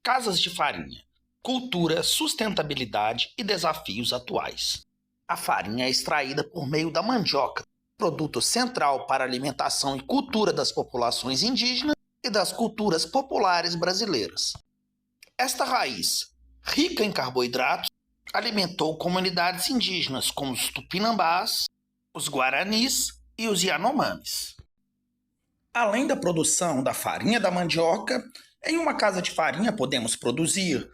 Casas de farinha, cultura, sustentabilidade e desafios atuais. A farinha é extraída por meio da mandioca, produto central para a alimentação e cultura das populações indígenas e das culturas populares brasileiras. Esta raiz, rica em carboidratos, alimentou comunidades indígenas como os tupinambás, os guaranis e os yanomamis. Além da produção da farinha da mandioca, em uma casa de farinha podemos produzir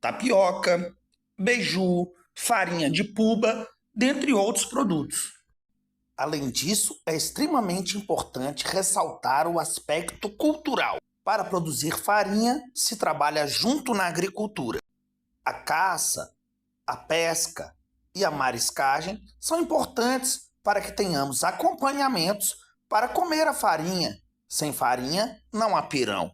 tapioca, beiju, farinha de puba, dentre outros produtos. Além disso, é extremamente importante ressaltar o aspecto cultural. Para produzir farinha, se trabalha junto na agricultura. A caça, a pesca e a mariscagem são importantes para que tenhamos acompanhamentos para comer a farinha. Sem farinha, não há pirão.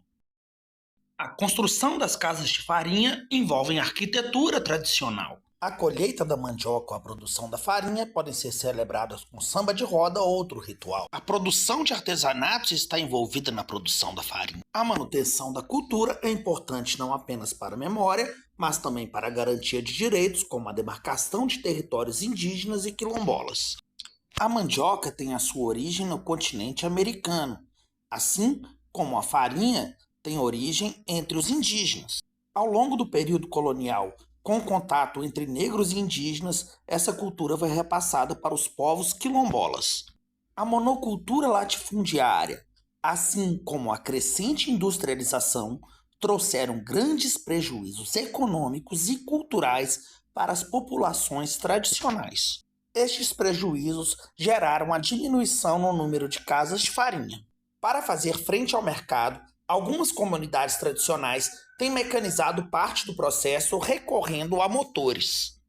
A construção das casas de farinha envolve arquitetura tradicional. A colheita da mandioca ou a produção da farinha podem ser celebradas com samba de roda ou outro ritual. A produção de artesanatos está envolvida na produção da farinha. A manutenção da cultura é importante não apenas para a memória, mas também para a garantia de direitos, como a demarcação de territórios indígenas e quilombolas. A mandioca tem a sua origem no continente americano, assim como a farinha tem origem entre os indígenas. Ao longo do período colonial, com o contato entre negros e indígenas, essa cultura foi repassada para os povos quilombolas. A monocultura latifundiária, assim como a crescente industrialização, trouxeram grandes prejuízos econômicos e culturais para as populações tradicionais. Estes prejuízos geraram a diminuição no número de casas de farinha. Para fazer frente ao mercado, algumas comunidades tradicionais têm mecanizado parte do processo recorrendo a motores.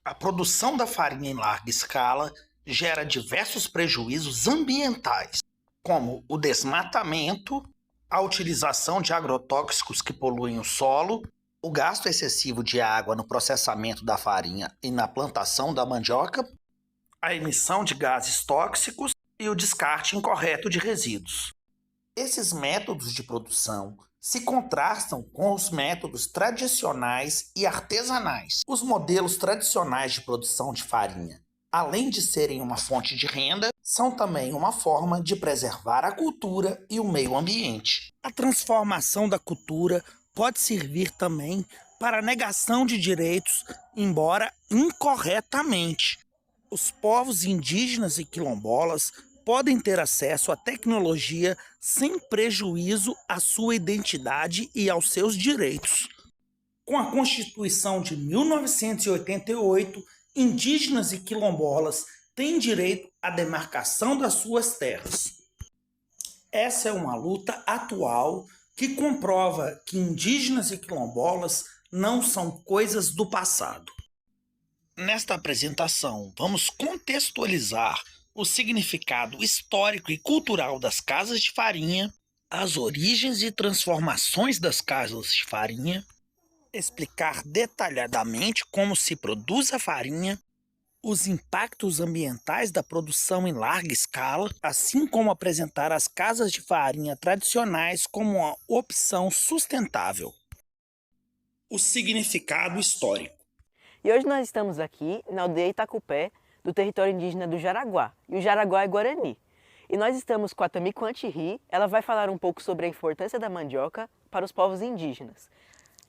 A produção da farinha em larga escala gera diversos prejuízos ambientais, como o desmatamento, a utilização de agrotóxicos que poluem o solo, o gasto excessivo de água no processamento da farinha e na plantação da mandioca, a emissão de gases tóxicos e o descarte incorreto de resíduos. Esses métodos de produção se contrastam com os métodos tradicionais e artesanais. Os modelos tradicionais de produção de farinha, além de serem uma fonte de renda, são também uma forma de preservar a cultura e o meio ambiente. A transformação da cultura pode servir também para a negação de direitos, embora incorretamente. Os povos indígenas e quilombolas podem ter acesso à tecnologia sem prejuízo à sua identidade e aos seus direitos. Com a Constituição de 1988, indígenas e quilombolas têm direito à demarcação das suas terras. Essa é uma luta atual que comprova que indígenas e quilombolas não são coisas do passado. Nesta apresentação, vamos contextualizar o significado histórico e cultural das casas de farinha, as origens e transformações das casas de farinha, explicar detalhadamente como se produz a farinha, os impactos ambientais da produção em larga escala, assim como apresentar as casas de farinha tradicionais como uma opção sustentável. O significado histórico. E hoje nós estamos aqui na aldeia Itacupé, do território indígena do Jaraguá, e o Jaraguá é Guarani. E nós estamos com a Tamiko Antiri, ela vai falar um pouco sobre a importância da mandioca para os povos indígenas.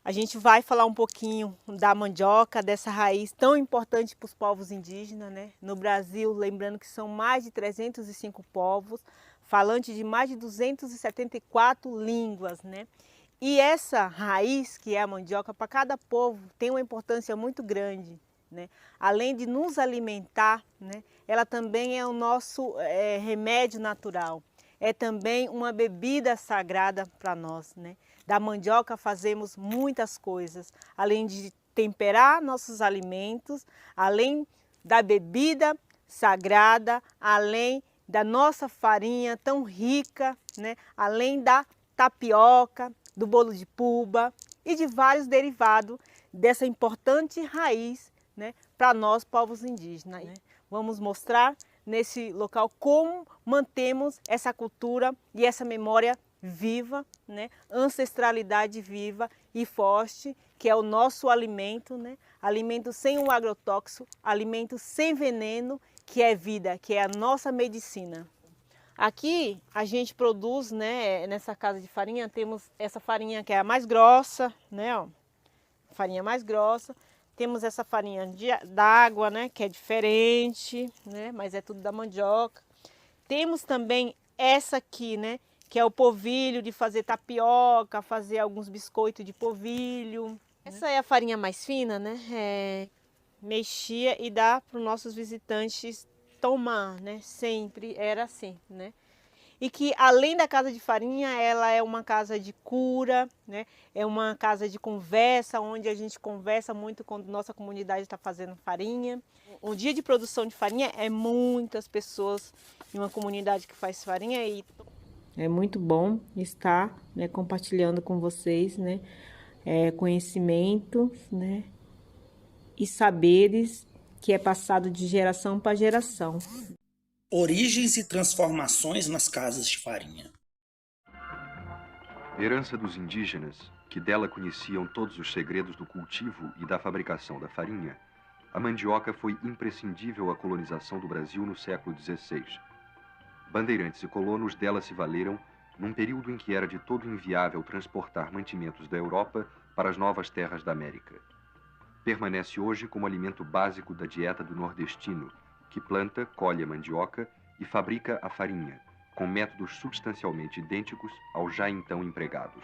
A gente vai falar um pouquinho da mandioca, dessa raiz tão importante para os povos indígenas, né? No Brasil, lembrando que são mais de 305 povos, falantes de mais de 274 línguas, né? E essa raiz, que é a mandioca, para cada povo tem uma importância muito grande, né? Além de nos alimentar, né? Ela também é o nosso remédio natural. É também uma bebida sagrada para nós, né? Da mandioca fazemos muitas coisas, além de temperar nossos alimentos, além da bebida sagrada, além da nossa farinha tão rica, né? Além da tapioca, do bolo de puba e de vários derivados dessa importante raiz, né, para nós, povos indígenas, né? Vamos mostrar nesse local como mantemos essa cultura e essa memória viva, né? Ancestralidade viva e forte, que é o nosso alimento, né? Alimento sem um agrotóxico, alimento sem veneno, que é vida, que é a nossa medicina. Aqui a gente produz, né, nessa casa de farinha, temos essa farinha que é a mais grossa, né, ó, farinha mais grossa. Temos essa farinha d'água, né, que é diferente, né, mas é tudo da mandioca. Temos também essa aqui, né, que é o polvilho de fazer tapioca, fazer alguns biscoitos de polvilho. Essa é a farinha mais fina, né, mexia e dá para os nossos visitantes tomar, né, sempre era assim, né. E que além da casa de farinha, ela é uma casa de cura, né? É uma casa de conversa, onde a gente conversa muito quando nossa comunidade está fazendo farinha. Um dia de produção de farinha é muitas pessoas em uma comunidade que faz farinha e é muito bom estar, né, compartilhando com vocês, né, conhecimentos, né, e saberes que é passado de geração para geração. Origens e transformações nas casas de farinha. Herança dos indígenas, que dela conheciam todos os segredos do cultivo e da fabricação da farinha, a mandioca foi imprescindível à colonização do Brasil no século XVI. Bandeirantes e colonos dela se valeram num período em que era de todo inviável transportar mantimentos da Europa para as novas terras da América. Permanece hoje como alimento básico da dieta do nordestino, que planta, colhe a mandioca e fabrica a farinha, com métodos substancialmente idênticos aos já então empregados.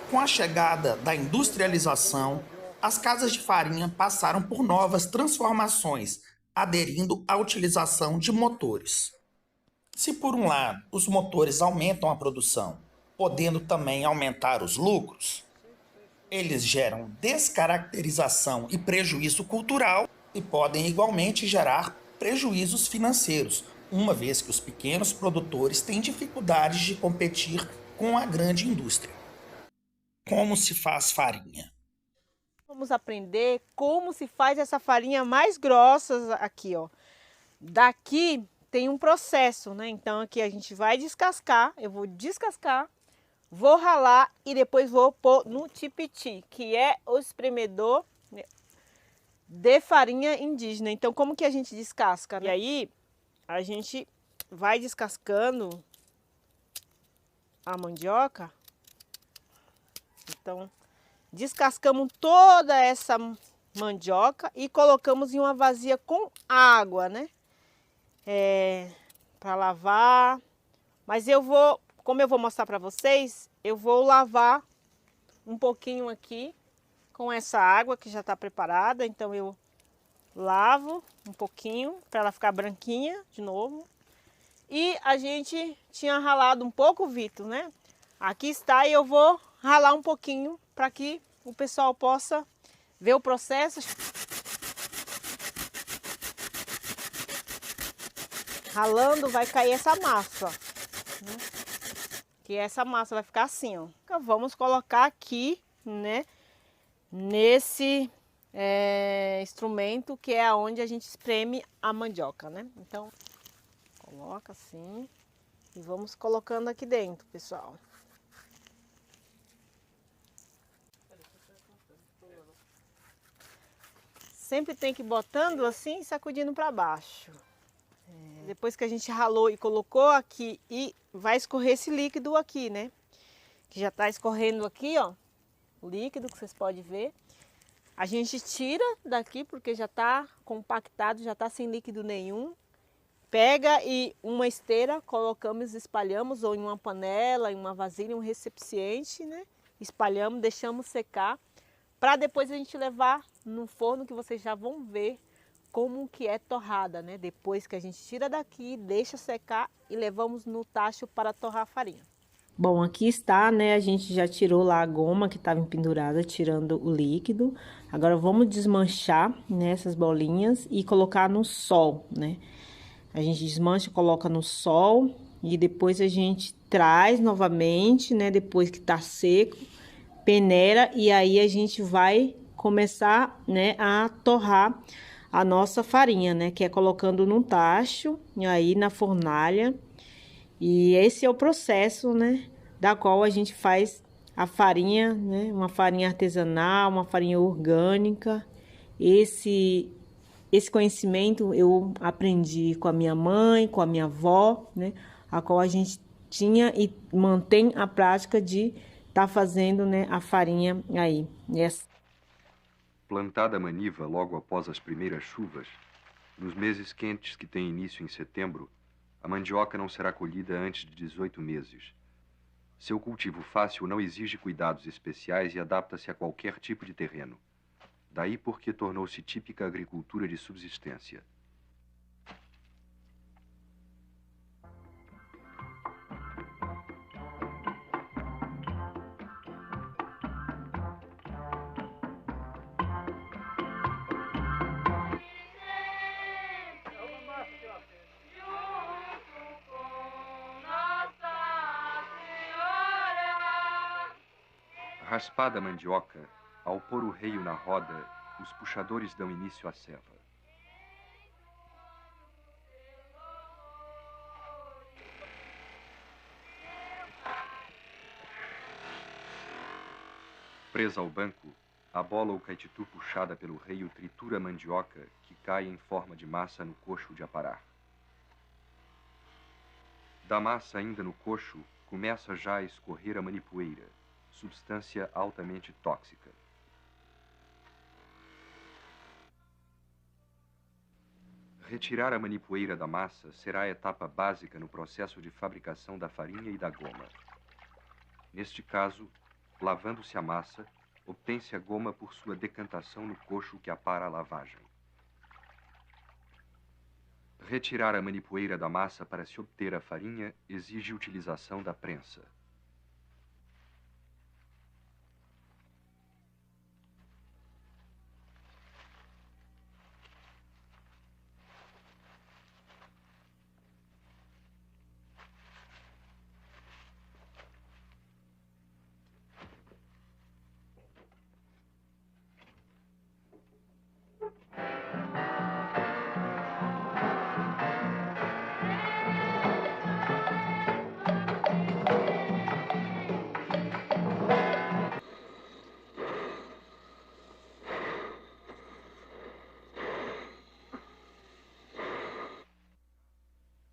Com a chegada da industrialização, as casas de farinha passaram por novas transformações, aderindo à utilização de motores. Se por um lado os motores aumentam a produção, podendo também aumentar os lucros, eles geram descaracterização e prejuízo cultural e podem igualmente gerar prejuízos financeiros, uma vez que os pequenos produtores têm dificuldades de competir com a grande indústria. Como se faz farinha? Vamos aprender como se faz essa farinha mais grossa aqui, ó. Daqui tem um processo, né? Então aqui a gente vai descascar, eu vou descascar, vou ralar e depois vou pôr no tipiti, que é o espremedor de farinha indígena. Então, como que a gente descasca, né? E aí, a gente vai descascando a mandioca. Então, descascamos toda essa mandioca e colocamos em uma vasilha com água, né? Para lavar. Mas como eu vou mostrar para vocês, eu vou lavar um pouquinho aqui com essa água que já está preparada. Então eu lavo um pouquinho para ela ficar branquinha de novo. E a gente tinha ralado um pouco o Vitor, né? Aqui está, e eu vou ralar um pouquinho para que o pessoal possa ver o processo. Ralando vai cair essa massa, né? Que essa massa vai ficar assim, ó. Vamos colocar aqui, né? Nesse instrumento que é onde a gente espreme a mandioca, né? Então, coloca assim e vamos colocando aqui dentro, pessoal. Sempre tem que ir botando assim e sacudindo para baixo. Depois que a gente ralou e colocou aqui, e vai escorrer esse líquido aqui, né? Que já está escorrendo aqui, ó. O líquido que vocês podem ver. A gente tira daqui porque já está compactado, já está sem líquido nenhum. Pega e uma esteira, colocamos, espalhamos, ou em uma panela, em uma vasilha, um recipiente, né? Espalhamos, deixamos secar, para depois a gente levar no forno, que vocês já vão ver como que é torrada, né? Depois que a gente tira daqui, deixa secar e levamos no tacho para torrar a farinha. Bom, aqui está, né? A gente já tirou lá a goma que estava pendurada, tirando o líquido. Agora vamos desmanchar, né, essas bolinhas e colocar no sol, né? A gente desmancha, coloca no sol e depois a gente traz novamente, né? Depois que tá seco, peneira, e aí a gente vai começar, né, a torrar a nossa farinha, né? Que é colocando num tacho e aí na fornalha. E esse é o processo, né, da qual a gente faz a farinha, né, uma farinha artesanal, uma farinha orgânica. Esse conhecimento eu aprendi com a minha mãe, com a minha avó, né, a qual a gente tinha e mantém a prática de estar fazendo, né, a farinha aí. Plantada a maniva logo após as primeiras chuvas, nos meses quentes que têm início em setembro, a mandioca não será colhida antes de 18 meses. Seu cultivo fácil não exige cuidados especiais e adapta-se a qualquer tipo de terreno. Daí porque tornou-se típica agricultura de subsistência. Raspada a mandioca, ao pôr o reio na roda, os puxadores dão início à ceva. Presa ao banco, a bola ou caititu puxada pelo reio tritura a mandioca, que cai em forma de massa no coxo de aparar. Da massa ainda no coxo, começa já a escorrer a manipoeira, substância altamente tóxica. Retirar a manipoeira da massa será a etapa básica no processo de fabricação da farinha e da goma. Neste caso, lavando-se a massa, obtém-se a goma por sua decantação no coxo que apara a lavagem. Retirar a manipoeira da massa para se obter a farinha exige utilização da prensa.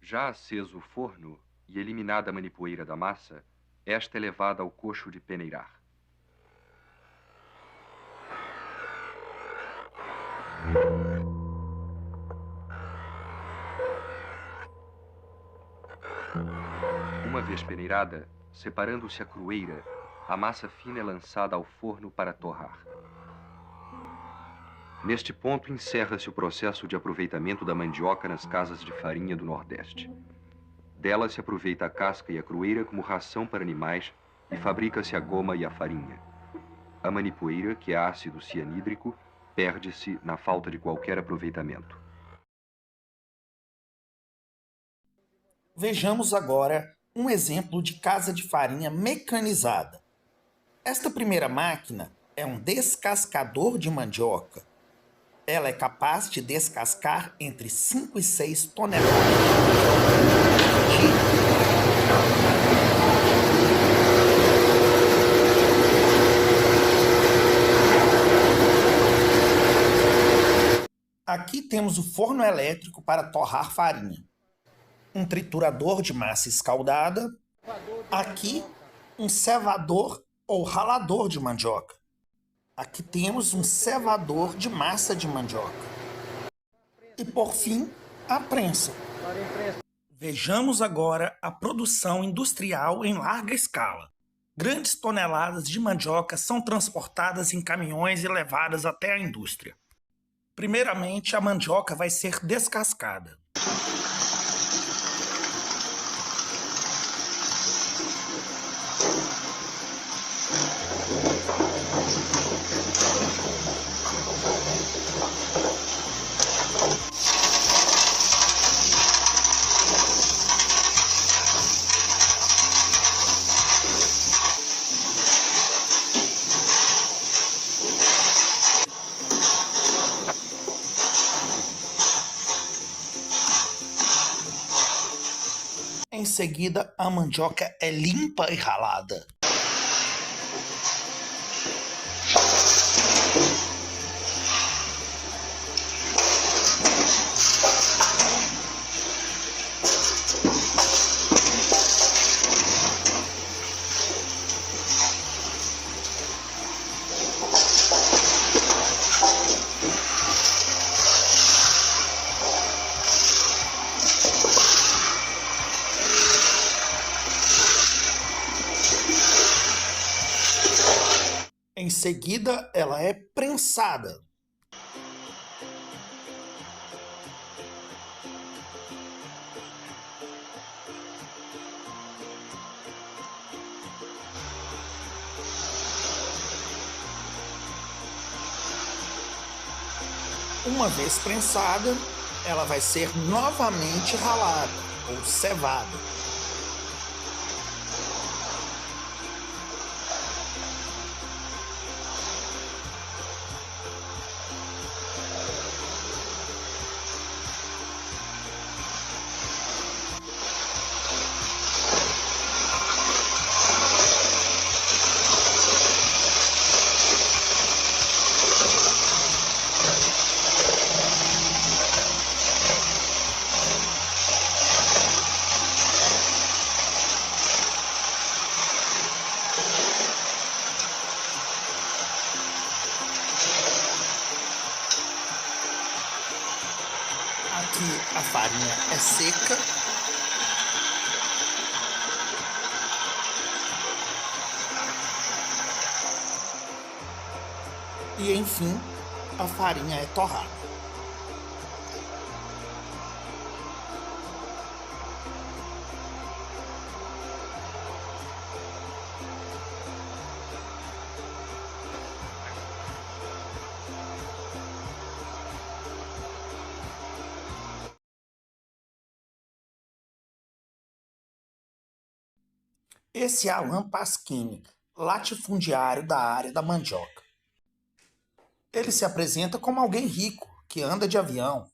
Já aceso o forno e eliminada a manipoeira da massa, esta é levada ao coxo de peneirar. Uma vez peneirada, separando-se a crueira, a massa fina é lançada ao forno para torrar. Neste ponto, encerra-se o processo de aproveitamento da mandioca nas casas de farinha do Nordeste. Dela se aproveita a casca e a crueira como ração para animais e fabrica-se a goma e a farinha. A manipoeira, que é ácido cianídrico, perde-se na falta de qualquer aproveitamento. Vejamos agora um exemplo de casa de farinha mecanizada. Esta primeira máquina é um descascador de mandioca. Ela é capaz de descascar entre 5 e 6 toneladas de Aqui temos o forno elétrico para torrar farinha, um triturador de massa escaldada, aqui um cevador ou ralador de mandioca. Aqui temos um cevador de massa de mandioca. E por fim, a prensa. Vejamos agora a produção industrial em larga escala. Grandes toneladas de mandioca são transportadas em caminhões e levadas até a indústria. Primeiramente, a mandioca vai ser descascada. seguida, a mandioca é limpa e ralada. Em seguida, ela é prensada. Uma vez prensada, ela vai ser novamente ralada ou cevada. Aqui a farinha é seca. E enfim, a farinha é torrada. Esse é Alan Pasquini, latifundiário da área da mandioca. Ele se apresenta como alguém rico, que anda de avião.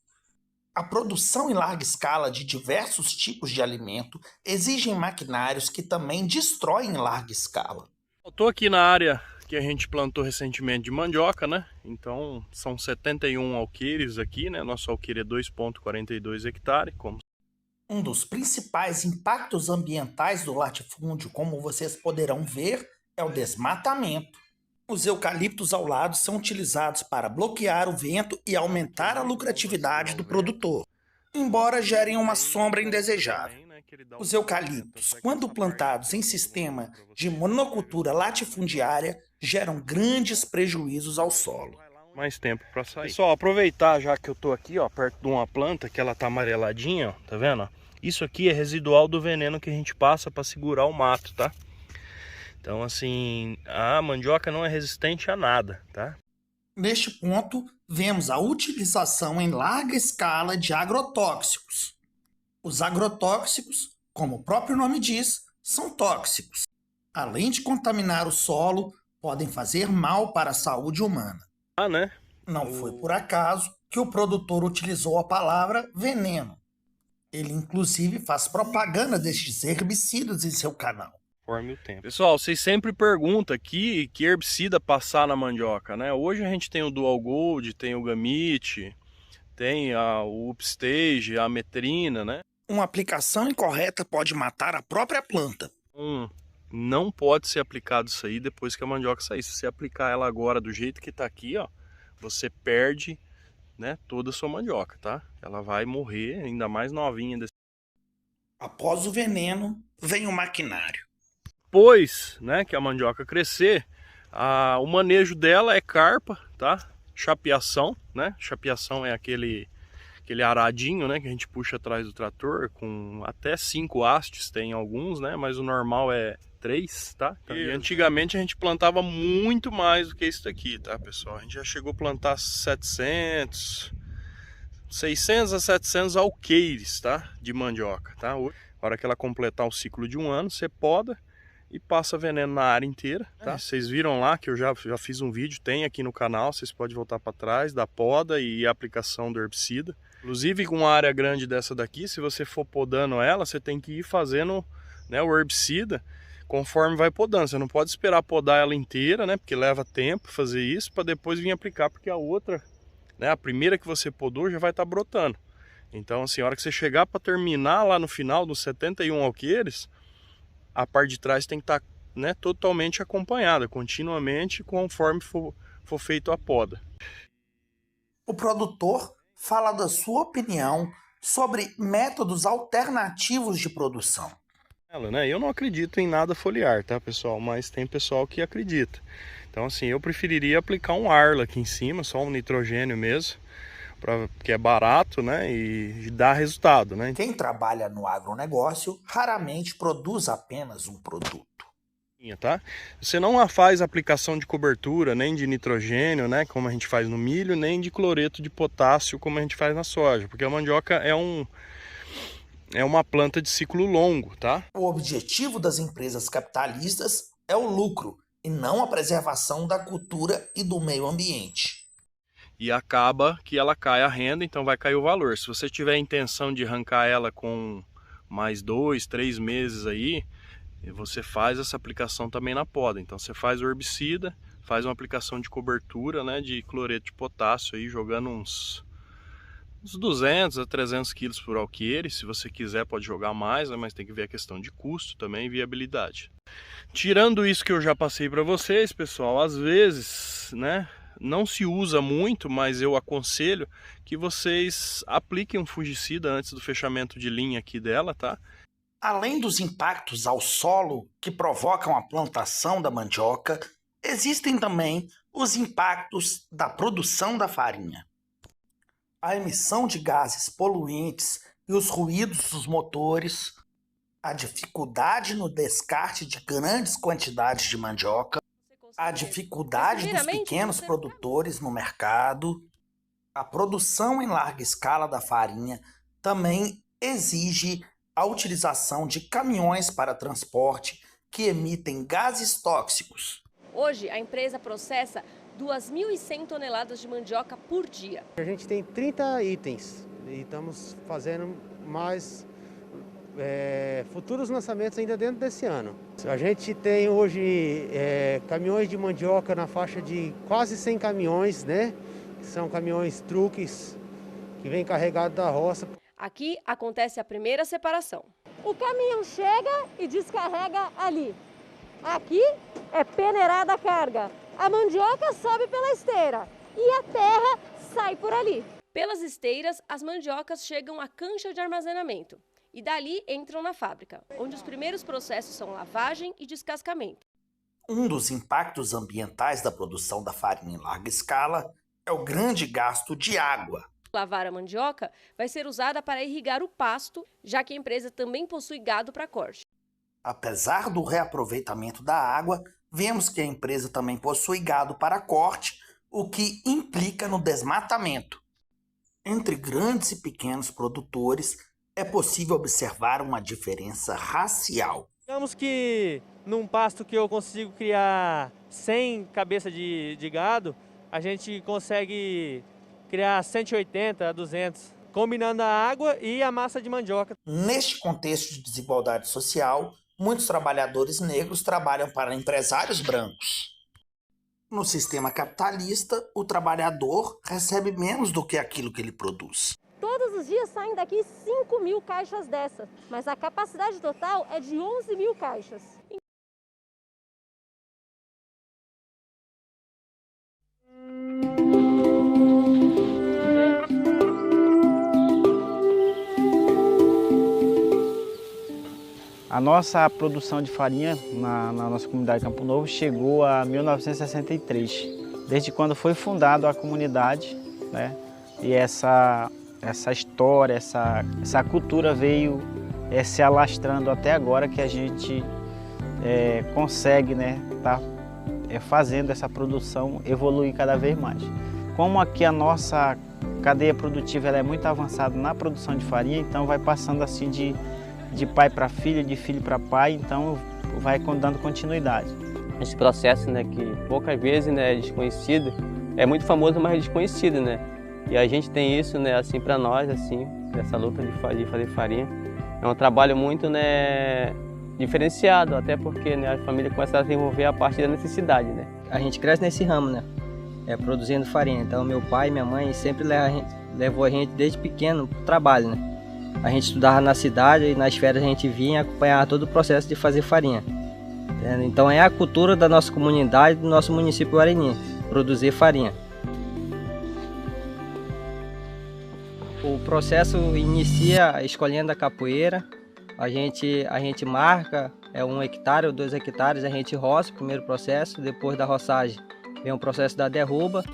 A produção em larga escala de diversos tipos de alimento exigem maquinários que também destroem em larga escala. Eu estou aqui na área que a gente plantou recentemente de mandioca, né? Então são 71 alqueires aqui, né? Nosso alqueire é 2,42 hectares, como um dos principais impactos ambientais do latifúndio, como vocês poderão ver, é o desmatamento. Os eucaliptos ao lado são utilizados para bloquear o vento e aumentar a lucratividade do produtor, embora gerem uma sombra indesejável. Os eucaliptos, quando plantados em sistema de monocultura latifundiária, geram grandes prejuízos ao solo. Mais tempo para sair. Pessoal, aproveitar já que eu tô aqui, ó, perto de uma planta que ela tá amareladinha, ó, tá vendo? Isso aqui é residual do veneno que a gente passa para segurar o mato, tá? Então, assim, a mandioca não é resistente a nada, tá? Neste ponto, vemos a utilização em larga escala de agrotóxicos. Os agrotóxicos, como o próprio nome diz, são tóxicos. Além de contaminar o solo, podem fazer mal para a saúde humana. Né? Não foi por acaso que o produtor utilizou a palavra veneno. Ele, inclusive, faz propaganda destes herbicidas em seu canal. Conforme o tempo. Pessoal, vocês sempre perguntam aqui que herbicida passar na mandioca, né? Hoje a gente tem o Dual Gold, tem o Gamit, tem o Upstage, a Metrina, né? Uma aplicação incorreta pode matar a própria planta. Não pode ser aplicado isso aí depois que a mandioca sair. Se você aplicar ela agora do jeito que tá aqui, ó, você perde, né, toda a sua mandioca, tá? Ela vai morrer, ainda mais novinha. Após o veneno, vem o maquinário. Depois, né, que a mandioca crescer, o manejo dela é carpa, tá? Chapeação, né? Chapeação é aquele aradinho, né, que a gente puxa atrás do trator, com até 5 hastes, tem alguns, né? Mas o normal é 3, tá? E antigamente a gente plantava muito mais do que isso daqui, tá, pessoal? A gente já chegou a plantar 600 a 700 alqueires, tá? De mandioca, tá? Na hora que ela completar o ciclo de 1 ano, você poda e passa veneno na área inteira, tá? Vocês viram lá que eu já fiz um vídeo, tem aqui no canal, vocês podem voltar para trás, da poda e a aplicação do herbicida. Inclusive com uma área grande dessa daqui, se você for podando ela, você tem que ir fazendo, né, o herbicida conforme vai podando. Você não pode esperar podar ela inteira, né, porque leva tempo fazer isso, para depois vir aplicar, porque a outra, né, a primeira que você podou já vai estar brotando. Então, assim, a hora que você chegar para terminar lá no final, dos 71 alqueires, a parte de trás tem que estar, né, totalmente acompanhada, continuamente, conforme for feito a poda. O produtor fala da sua opinião sobre métodos alternativos de produção. Eu não acredito em nada foliar, tá, pessoal? Mas tem pessoal que acredita. Então, assim, eu preferiria aplicar um Arla aqui em cima, só um nitrogênio mesmo, que é barato, né, e dá resultado, né? Quem trabalha no agronegócio raramente produz apenas um produto. Tá? Você não faz aplicação de cobertura, nem de nitrogênio, né, como a gente faz no milho, nem de cloreto de potássio, como a gente faz na soja, porque a mandioca é uma planta de ciclo longo, tá? O objetivo das empresas capitalistas é o lucro e não a preservação da cultura e do meio ambiente. E acaba que ela cai a renda, então vai cair o valor. Se você tiver a intenção de arrancar ela com mais 2, 3 meses aí, você faz essa aplicação também na poda. Então você faz o herbicida, faz uma aplicação de cobertura, né, de cloreto de potássio aí, jogando uns 200 a 300 quilos por alqueire. Se você quiser pode jogar mais, né, mas tem que ver a questão de custo também e viabilidade. Tirando isso que eu já passei para vocês, pessoal, às vezes, né, não se usa muito, mas eu aconselho que vocês apliquem um fungicida antes do fechamento de linha aqui dela, tá? Além dos impactos ao solo que provocam a plantação da mandioca, existem também os impactos da produção da farinha. A emissão de gases poluentes e os ruídos dos motores, a dificuldade no descarte de grandes quantidades de mandioca, a dificuldade dos pequenos produtores no mercado, a produção em larga escala da farinha também exige a utilização de caminhões para transporte que emitem gases tóxicos. Hoje, a empresa processa 2.100 toneladas de mandioca por dia. A gente tem 30 itens e estamos fazendo mais futuros lançamentos ainda dentro desse ano. A gente tem hoje caminhões de mandioca na faixa de quase 100 caminhões, né? São caminhões truques que vêm carregados da roça. Aqui acontece a primeira separação. O caminhão chega e descarrega ali. Aqui é peneirada a carga. A mandioca sobe pela esteira e a terra sai por ali. Pelas esteiras, as mandiocas chegam à cancha de armazenamento e dali entram na fábrica, onde os primeiros processos são lavagem e descascamento. Um dos impactos ambientais da produção da farinha em larga escala é o grande gasto de água. Lavar a mandioca vai ser usada para irrigar o pasto, já que a empresa também possui gado para corte. Apesar do reaproveitamento da água, vemos que a empresa também possui gado para corte, o que implica no desmatamento. Entre grandes e pequenos produtores, é possível observar uma diferença racial. Digamos que num pasto que eu consigo criar 100 cabeças de gado, a gente consegue criar 180 a 200, combinando a água e a massa de mandioca. Neste contexto de desigualdade social, muitos trabalhadores negros trabalham para empresários brancos. No sistema capitalista, o trabalhador recebe menos do que aquilo que ele produz. Todos os dias saem daqui 5.000 caixas dessas, mas a capacidade total é de 11.000 caixas. A nossa produção de farinha na nossa comunidade Campo Novo chegou a 1963, desde quando foi fundada a comunidade, né? E essa história, essa cultura veio se alastrando até agora, que a gente consegue, né, tá fazendo essa produção evoluir cada vez mais. Como aqui a nossa cadeia produtiva ela é muito avançada na produção de farinha, então vai passando assim de pai para filho, de filho para pai, então vai dando continuidade. Esse processo, né, que poucas vezes, né, é desconhecido, é muito famoso, mas é desconhecido, né? E a gente tem isso, né, assim, para nós, assim, nessa luta de fazer farinha. É um trabalho muito, né, diferenciado, até porque, né, a família começa a desenvolver a parte da necessidade, né. A gente cresce nesse ramo, né, produzindo farinha. Então meu pai e minha mãe sempre levou a gente desde pequeno para o trabalho, né. A gente estudava na cidade e nas férias a gente vinha e acompanhava todo o processo de fazer farinha. Então é a cultura da nossa comunidade, do nosso município Guarani, produzir farinha. O processo inicia escolhendo a capoeira, a gente marca 1 hectare ou 2 hectares, a gente roça o primeiro processo, depois da roçagem vem o processo da derruba.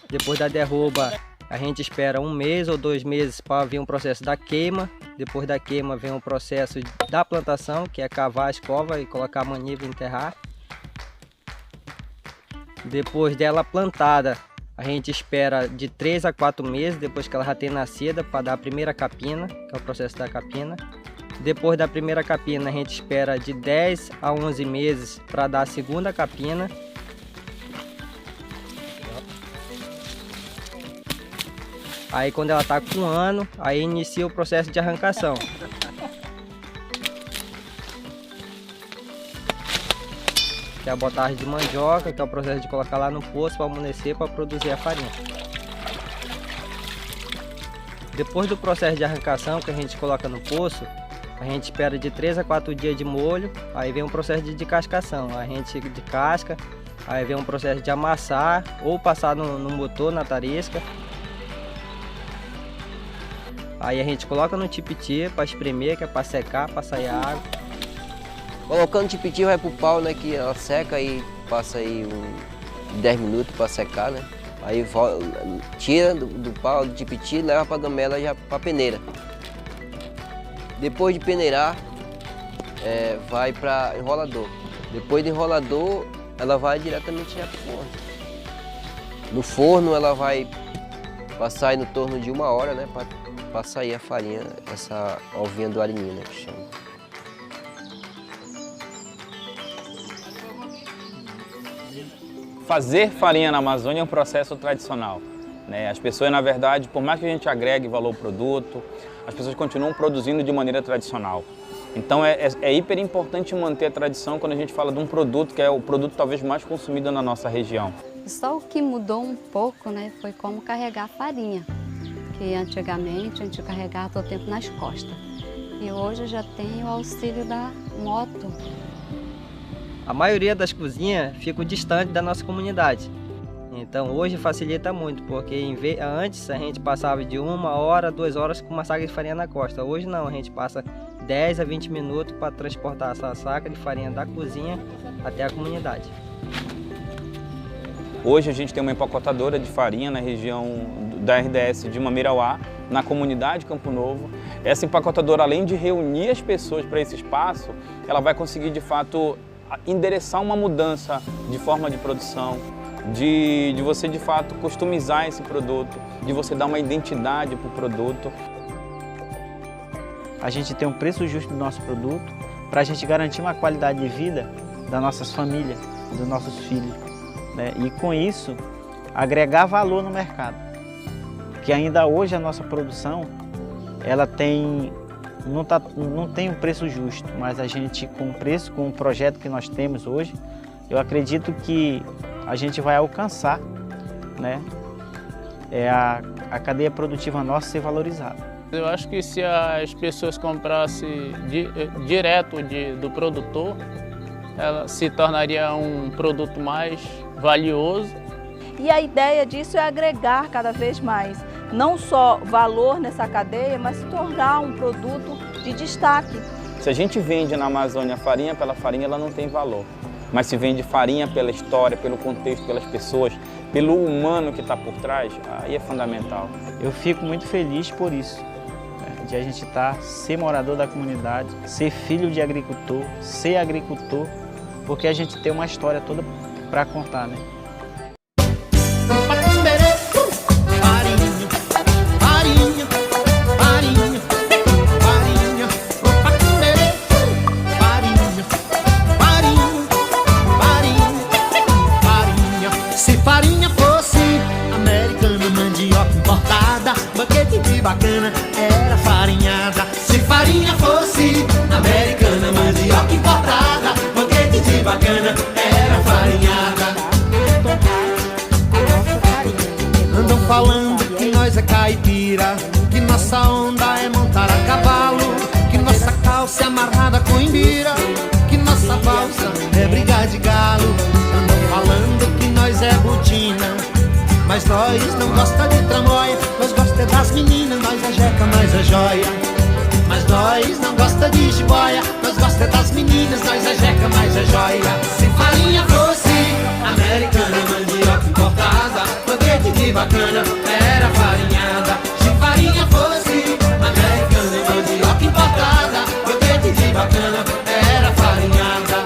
Depois da derruba a gente espera 1 mês ou 2 meses para vir um processo da queima, depois da queima vem o processo da plantação, que é cavar a escova e colocar a maniva e enterrar. Depois dela plantada, a gente espera de 3 a 4 meses, depois que ela já tem nascida, para dar a primeira capina, que é o processo da capina. Depois da primeira capina, a gente espera de 10 a 11 meses para dar a segunda capina. Aí quando ela está com 1 ano, aí inicia o processo de arrancação. Que é a botagem de mandioca, que é o processo de colocar lá no poço para amolecer para produzir a farinha. Depois do processo de arrancação que a gente coloca no poço, a gente espera de 3 a 4 dias de molho, aí vem um processo de descascação. A gente descasca, aí vem um processo de amassar ou passar no motor, na tarisca. Aí a gente coloca no tipiti para espremer, que é para secar, para sair a água. Colocando o tipiti vai pro pau, né, que ela seca e passa aí 10 minutos para secar, né. Aí tira do pau, do tipiti, leva para gamela já para peneira. Depois de peneirar, vai para enrolador. Depois do enrolador, ela vai diretamente já pro forno. No forno ela vai passar no torno de 1 hora, né, para sair a farinha, essa ovinha do arinho, né, que chama. Fazer farinha na Amazônia é um processo tradicional, né? As pessoas, na verdade, por mais que a gente agregue valor ao produto, as pessoas continuam produzindo de maneira tradicional. Então é hiper importante manter a tradição quando a gente fala de um produto que é o produto talvez mais consumido na nossa região. Só o que mudou um pouco, né, foi como carregar a farinha, que antigamente a gente carregava todo o tempo nas costas. E hoje já tem o auxílio da moto. A maioria das cozinhas fica distante da nossa comunidade. Então hoje facilita muito, porque antes a gente passava de 1 hora, 2 horas com uma saca de farinha na costa. Hoje não, a gente passa 10 a 20 minutos para transportar essa saca de farinha da cozinha até a comunidade. Hoje a gente tem uma empacotadora de farinha na região da RDS de Mamirauá, na comunidade Campo Novo. Essa empacotadora, além de reunir as pessoas para esse espaço, ela vai conseguir de fato endereçar uma mudança de forma de produção, de você de fato customizar esse produto, de você dar uma identidade para o produto. A gente tem um preço justo do nosso produto para a gente garantir uma qualidade de vida das nossas famílias, dos nossos filhos, né? E com isso agregar valor no mercado, que ainda hoje a nossa produção ela não tem um preço justo, mas a gente com o projeto que nós temos hoje, eu acredito que a gente vai alcançar, né, a cadeia produtiva nossa ser valorizada. Eu acho que se as pessoas comprassem direto do produtor, ela se tornaria um produto mais valioso. E a ideia disso é agregar cada vez mais, não só valor nessa cadeia, mas se tornar um produto de destaque. Se a gente vende na Amazônia farinha pela farinha, ela não tem valor. Mas se vende farinha pela história, pelo contexto, pelas pessoas, pelo humano que está por trás, aí é fundamental. Eu fico muito feliz por isso, né, de a gente ser morador da comunidade, ser filho de agricultor, ser agricultor, porque a gente tem uma história toda para contar, né? bacana era farinhada. Se farinha fosse americana, mandioca importada, banquete de bacana era farinhada. Andam falando que nós é caipira, que nossa onda é montar a cavalo, que nossa calça é amarrada com imbira, que nossa valsa é brigar de galo. Andam falando que nós é botina, mas nós não gosta de tramóia. Nós gosta das meninas, nós é jeca, nós é joia. Mas nós não gosta de jiboia, nós gosta das meninas, nós é jeca, nós é joia. Se farinha fosse americana, mandioca importada, banquete de bacana era farinhada. Se farinha fosse americana, mandioca importada, banquete de bacana era farinhada.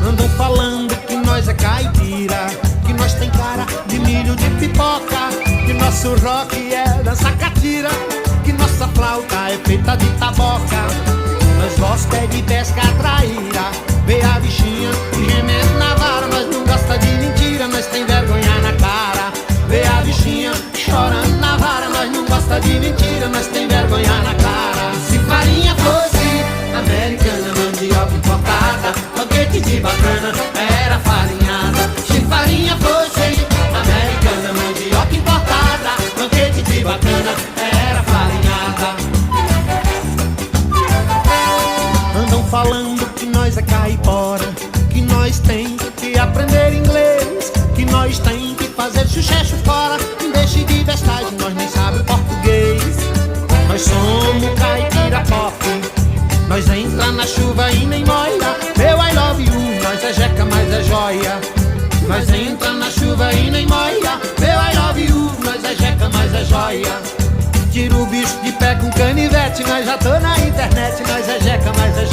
Andam falando que nós é caipira, que nós tem cara de milho de pipoca, que nosso rock é dança catira, que nossa flauta é feita de taboca. Nós gosta é de pesca traíra, vê a bichinha e gemendo na vara. Nós não gosta de mentira, nós tem vergonha na cara. Vê a bichinha chorando na vara. Nós não gosta de mentira, nós tem vergonha na cara. Se farinha fosse americana, mandioca importada, banquete de bacana era farinhada. Se farinha fosse americana, mandioca importada, banquete de bacana era farinhada. Andam falando que nós é caipora, que nós tem que aprender inglês, que nós tem que fazer chuchecho fora. Deixe de bestagem, nós nem sabe português. Nós somos caipira pop, nós entra na chuva e nem molha. Meu I love you, nós é jeca, mas é joia. Nós entra na chuva e nem molha. Meu I love you, nós é jeca, mas é joia. Tira o bicho de pé com canivete, nós já tô na internet, nós é jeca, mas é joia.